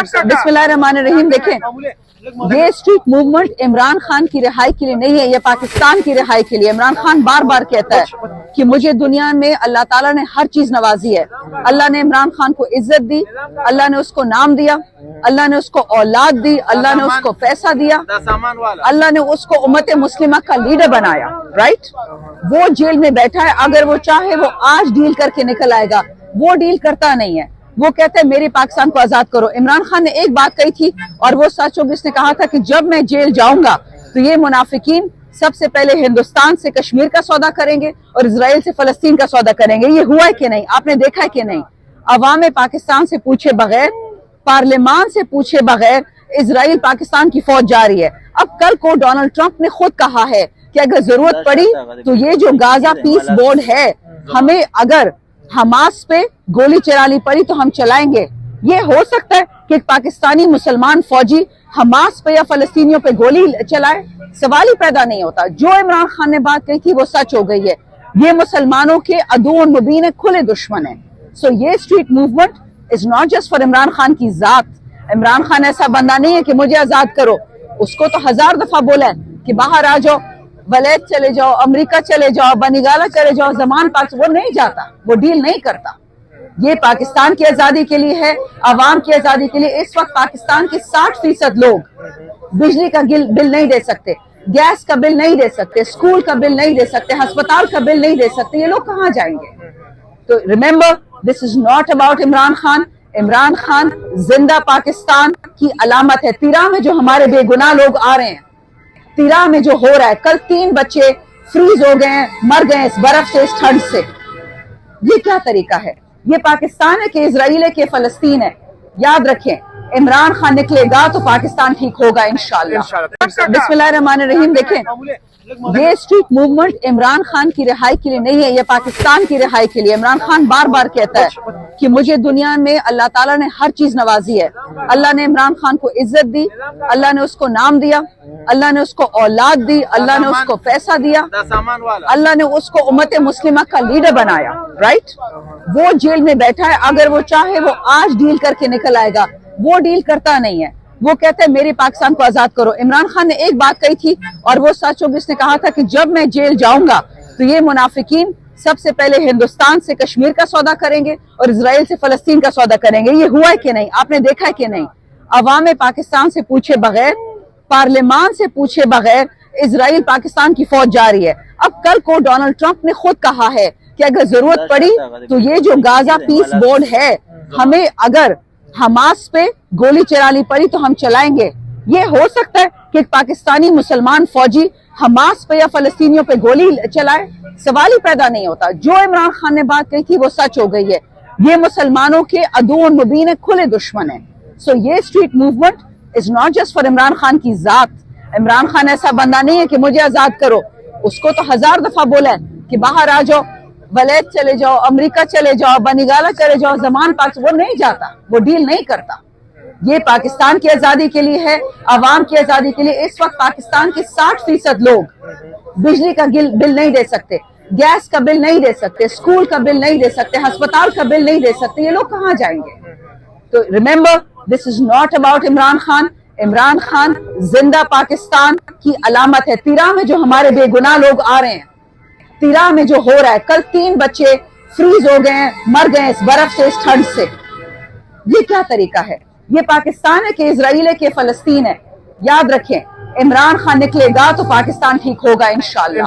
बिस्मिल्लाहिर्रहमानिर्रहीम। देखें, ये स्ट्रीट मूवमेंट इमरान खान की रिहाई के लिए नहीं है, ये पाकिस्तान की रिहाई के लिए। इमरान खान बार बार कहता है कि मुझे दुनिया में अल्लाह ताला ने हर चीज नवाजी है। अल्लाह ने इमरान खान को इज्जत दी, अल्लाह ने उसको नाम दिया, अल्लाह ने उसको औलाद दी, अल्लाह ने उसको पैसा दिया, अल्लाह ने उसको उम्मत मुस्लिमा का लीडर बनाया। राइट, वो जेल में बैठा है, अगर वो चाहे वो आज डील करके निकल आएगा, वो डील करता नहीं है। वो कहते हैं मेरे पाकिस्तान को आजाद करो। इमरान खान ने एक बात कही थी और वो सच होगी, उसने कहा था कि जब मैं जेल जाऊंगा तो ये मुनाफिकीन सबसे पहले हिंदुस्तान से कश्मीर का सौदा करेंगे और इजराइल से फलस्तीन का सौदा करेंगे। ये हुआ है कि नहीं? आपने देखा है कि नहीं? अवाम पाकिस्तान से पूछे बगैर, पार्लियामान से पूछे बगैर इजराइल पाकिस्तान की फौज जा रही है। अब कल को डोनाल्ड ट्रंप ने खुद कहा है कि अगर जरूरत पड़ी तो ये जो गाजा पीस बोर्ड है, हमें अगर हमास पे गोली चलानी पड़ी तो हम चलाएंगे। ये हो सकता है कि एक पाकिस्तानी मुसलमान फौजी हमास पे या फलस्तीनियों पे गोली चलाए? सवाल ही पैदा नहीं होता। जो इमरान खान ने बात कही थी वो सच हो गई है। ये मुसलमानों के अदुवन मुबीन है, खुले दुश्मन है। सो ये street movement is not just for Imran Khan की जात। इमरान खान ऐसा बंदा नहीं है कि मुझे आजाद करो। उसको तो 1000 दफा बोला है कि बाहर आ जाओ, वलैत चले जाओ, अमेरिका चले जाओ, बनिगाला चले जाओ, जमान पाक। वो नहीं जाता, वो डील नहीं करता। ये पाकिस्तान की आजादी के लिए है, अवाम की आजादी के लिए। इस वक्त पाकिस्तान के 60% लोग बिजली का बिल नहीं दे सकते, गैस का बिल नहीं दे सकते, स्कूल का बिल नहीं दे सकते, अस्पताल का बिल नहीं दे सकते। ये लोग कहाँ जाएंगे? तो remember, this is not about Imran Khan. Imran Khan जिंदा पाकिस्तान की अलामत है। तिरा में जो हमारे बेगुनाह लोग आ रहे हैं, तिरा में जो हो रहा है, कल 3 बच्चे फ्रीज हो गए, मर गए इस बर्फ से, इस ठंड से। ये क्या तरीका है? ये पाकिस्तान है कि इजराइल है कि फलस्तीन है? याद रखें, इमरान खान निकलेगा तो पाकिस्तान ठीक होगा इंशाअल्लाह। बिस्मिल्लाहिर्रहमानिर्रहीम। देखें, ये स्ट्रीट मूवमेंट इमरान खान की रिहाई के लिए नहीं है, ये पाकिस्तान की रिहाई के लिए। इमरान खान बार बार कहता है कि मुझे दुनिया में अल्लाह ताला ने हर चीज नवाजी है। अल्लाह ने इमरान खान को इज्जत दी, अल्लाह ने उसको नाम दिया, अल्लाह ने उसको औलाद दी, अल्लाह ने उसको पैसा दिया, अल्लाह ने उसको उम्मत मुस्लिमा का लीडर बनाया। राइट, वो जेल में बैठा है, अगर वो चाहे वो आज डील करके निकल आएगा, वो डील करता नहीं है। वो कहते हैं मेरे पाकिस्तान को आजाद करो। इमरान खान ने एक बात कही थी और वो सच होगी, उसने कहा था कि जब मैं जेल जाऊंगा तो ये मुनाफिकीन सबसे पहले हिंदुस्तान से कश्मीर का सौदा करेंगे और इजराइल से फलस्तीन का सौदा करेंगे। ये हुआ है कि नहीं? आपने देखा है कि नहीं? अवाम पाकिस्तान से पूछे बगैर, पार्लियामान से पूछे बगैर इजराइल पाकिस्तान की फौज जा रही है। अब कल को डोनाल्ड ट्रंप ने खुद कहा है कि अगर जरूरत पड़ी तो ये जो गाजा पीस बोर्ड है, हमें अगर हमास पे गोली चलानी पड़ी तो हम चलाएंगे। ये हो सकता है कि एक पाकिस्तानी मुसलमान फौजी हमास पे या फलस्तीनियों पे गोली चलाए? सवाल ही पैदा नहीं होता। जो इमरान खान ने बात कही थी वो सच हो गई है। ये मुसलमानों के अदुवन मुबीन है, खुले दुश्मन है। सो ये street movement is not just for Imran Khan की जात। इमरान खान ऐसा बंदा नहीं है कि मुझे आजाद करो। उसको तो 1000 दफा बोला है कि बाहर आ जाओ, वलैत चले जाओ, अमेरिका चले जाओ, बनिगाला चले जाओ, जमान पाक। वो नहीं जाता, वो डील नहीं करता। ये पाकिस्तान की आजादी के लिए है, अवाम की आजादी के लिए। इस वक्त पाकिस्तान के 60% लोग बिजली का बिल नहीं दे सकते, गैस का बिल नहीं दे सकते, स्कूल का बिल नहीं दे सकते, अस्पताल का बिल नहीं दे सकते। ये लोग कहाँ जाएंगे? तो remember, this is not about Imran Khan. Imran Khan जिंदा पाकिस्तान की अलामत है। तिरा में जो हमारे बेगुनाह लोग आ रहे हैं, तिरा में जो हो रहा है, कल 3 बच्चे फ्रीज हो गए, मर गए इस बर्फ से, इस ठंड से। ये क्या तरीका है? ये पाकिस्तान है कि इजराइल है कि फलस्तीन है? याद रखें, इमरान खान निकलेगा तो पाकिस्तान ठीक होगा इंशाअल्लाह।